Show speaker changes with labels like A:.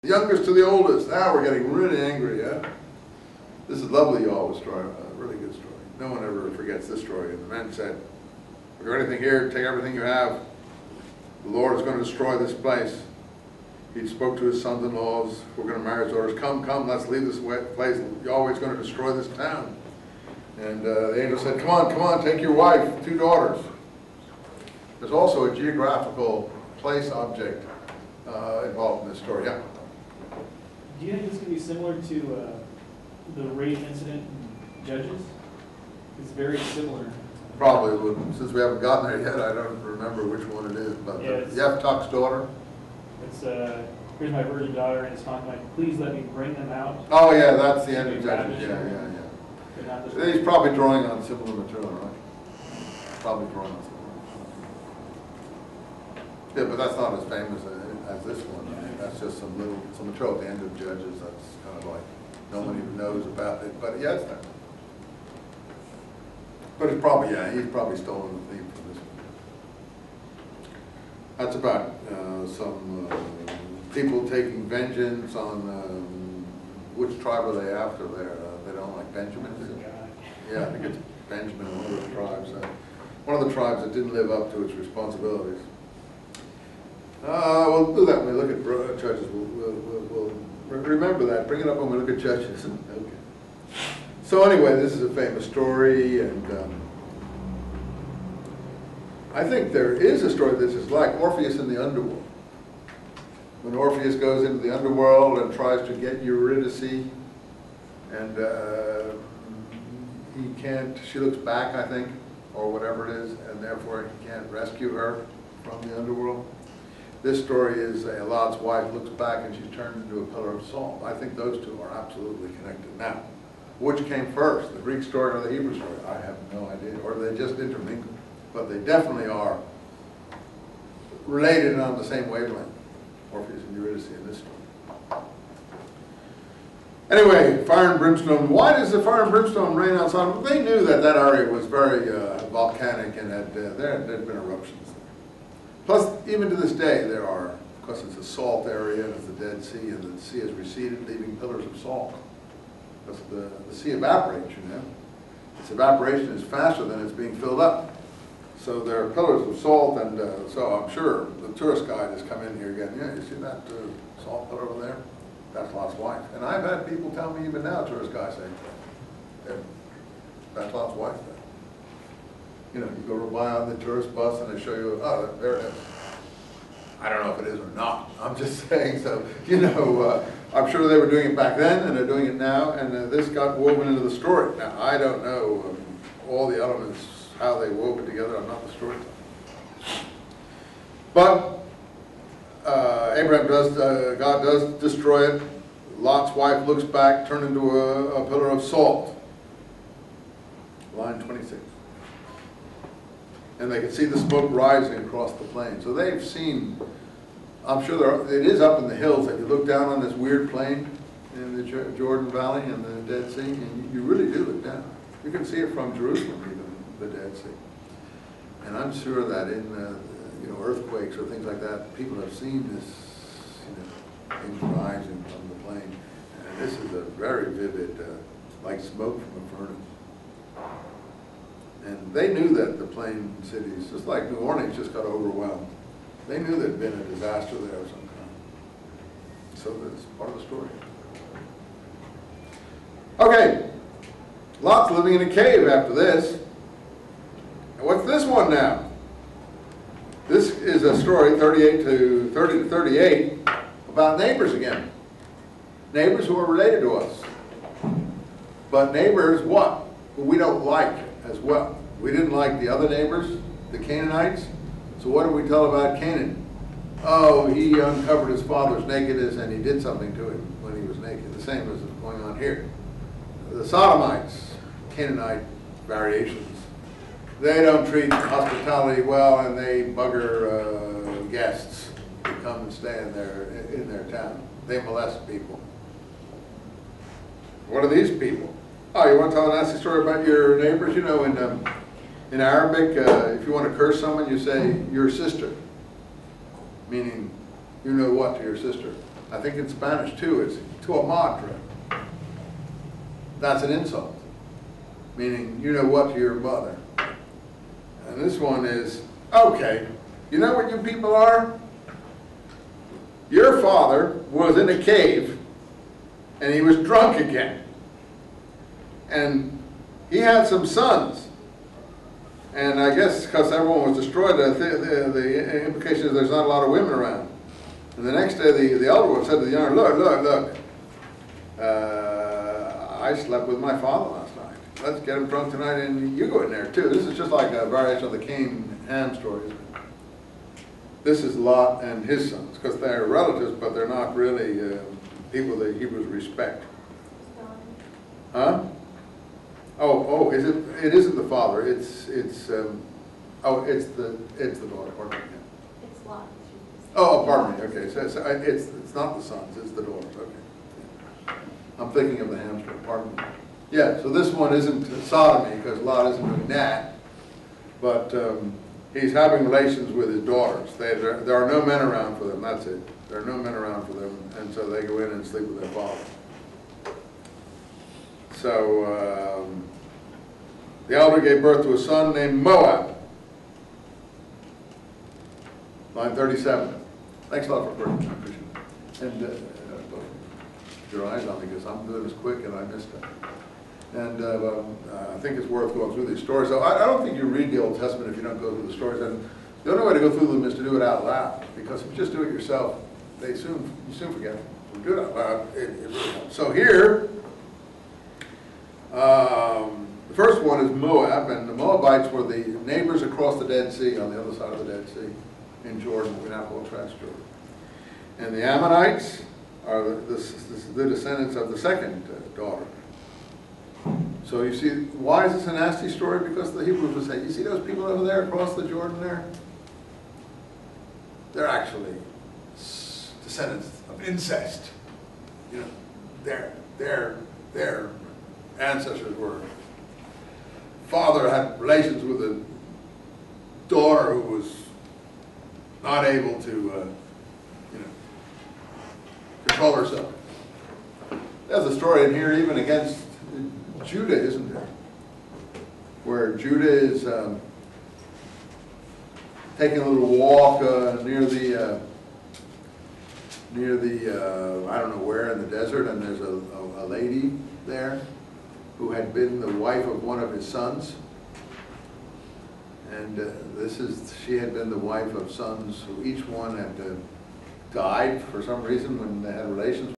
A: The youngest to the oldest. Now we're getting really angry, yeah? This is lovely, y'all, story, a really good story. No one ever forgets this story. And the men said, "If you have anything here, take everything you have. The Lord is going to destroy this place." He spoke to his sons-in-laws, "We're going to marry his daughters. Come, come, let's leave this place. Yahweh's going to destroy this town." And the angel said, "Come on, come on, take your wife, 2 daughters." There's also a geographical place object involved in this story. Yeah?
B: Do you think this could be similar to the rape incident in Judges? It's very similar.
A: Probably would. Since we haven't gotten there yet, I don't remember which one it is. But
B: yeah,
A: Yephthah's daughter.
B: It's here's my virgin daughter, and it's talking like, "Please let me bring them out."
A: Oh yeah, that's the end of Judges. Yeah. He's probably drawing on similar material, right? Probably drawing on similar material. Yeah, but that's not as famous as this one. Right? That's just some material at the end of Judges. That's kind of like no one even knows about it. But yeah, it's there. But it's probably, yeah, he's probably stolen the theme from this one. That's about some people taking vengeance on which tribe are they after there? They don't like Benjamin. Yeah, I think it's Benjamin, one of the tribes. One of the tribes that didn't live up to its responsibilities. We'll do that when we look at Judges. We'll remember that. Bring it up when we look at Judges. Okay. So anyway, this is a famous story, and I think there is a story that is like Orpheus in the underworld. When Orpheus goes into the underworld and tries to get Eurydice, and he can't, she looks back, I think, or whatever it is, and therefore he can't rescue her from the underworld. This story is Lot's wife looks back and she's turned into a pillar of salt. I think those two are absolutely connected. Now, which came first, the Greek story or the Hebrew story? I have no idea, or they just intermingled. But they definitely are related and on the same wavelength, Orpheus and Eurydice in this story. Anyway, fire and brimstone. Why does the fire and brimstone rain on Sodom? They knew that that area was very volcanic, and that there had been eruptions there. Plus, even to this day, there are, of course it's a salt area, and it's the Dead Sea, and the sea has receded, leaving pillars of salt. Because the sea evaporates, you know. Its evaporation is faster than it's being filled up. So there are pillars of salt, and so I'm sure the tourist guide has come in here again. Yeah, you see that salt pillar over there? That's Lot's wife. And I've had people tell me even now, tourist guys say, that's Lot's wife there. You know, you go by on the tourist bus and they show you, oh, there it is. I don't know if it is or not. I'm just saying, so, you know, I'm sure they were doing it back then and they're doing it now, and this got woven into the story. Now, I don't know all the elements, how they wove it together. I'm not the storyteller. But God does destroy it. Lot's wife looks back, turned into a pillar of salt. Line 26. And they can see the smoke rising across the plain. So they've seen, I'm sure it is up in the hills. If you look down on this weird plain in the Jordan Valley and the Dead Sea, and you really do look down. You can see it from Jerusalem, even the Dead Sea. And I'm sure that in you know, earthquakes or things like that, people have seen this, you know, things rising from the plain. And this is a very vivid, like smoke from a furnace. And they knew that the plain cities, just like New Orleans, just got overwhelmed. They knew there'd been a disaster there of some kind. So that's part of the story. Okay, Lot's living in a cave after this. And what's this one now? This is a story, 30 to 38, about neighbors again. Neighbors who are related to us. But neighbors, what? Who we don't like as well. We didn't like the other neighbors, the Canaanites. So what do we tell about Canaan? Oh, he uncovered his father's nakedness and he did something to him when he was naked. The same as going on here. The Sodomites, Canaanite variations. They don't treat hospitality well, and they bugger guests who come and stay in their town. They molest people. What are these people? Oh, you want to tell a nasty story about your neighbors? You know, in Arabic, if you want to curse someone, you say, your sister. Meaning, you know what to your sister. I think in Spanish too, it's tu madre. That's an insult, meaning you know what to your mother. And this one is, okay, you know what you people are? Your father was in a cave and he was drunk again. And he had some sons. And I guess because everyone was destroyed, the implication is there's not a lot of women around. And the next day the elder one said to the younger, look, I slept with my father last night. Let's get him drunk tonight and you go in there too. This is just like a variation of the Cain and Ham story, isn't it? This is Lot and his sons, because they're relatives, but they're not really people the Hebrews respect. Huh? Oh, is it? It isn't the father. It's the daughter. Pardon me.
C: It's Lot.
A: Oh, pardon me. Okay, so it's not the sons. It's the daughters. Okay. I'm thinking of the Ham story. Pardon me. Yeah. So this one isn't sodomy because Lot isn't doing that, but he's having relations with his daughters. There are no men around for them. That's it. There are no men around for them, and so they go in and sleep with their father. So the elder gave birth to a son named Moab. Line 37. Thanks a lot for birth. I appreciate it. And your eyes on me because I'm doing this quick and I missed it. And I think it's worth going through these stories. So I don't think you read the Old Testament if you don't go through the stories. And the only way to go through them is to do it out loud. Because if you just do it yourself, you soon forget. Do it out loud. It really helps. So here, the first one is Moab, and the Moabites were the neighbors across the Dead Sea, on the other side of the Dead Sea, in Jordan, we now call Transjordan. And the Ammonites are the descendants of the second daughter. So you see, why is this a nasty story? Because the Hebrews would say, you see those people over there across the Jordan there? They're actually descendants of incest. You know, their ancestors were, father had relations with a daughter who was not able to, control herself. There's a story in here even against Judah, isn't there? Where Judah is taking a little walk near the I don't know where in the desert, and there's a lady there who had been the wife of one of his sons. And she had been the wife of sons who each one had died for some reason when they had relations.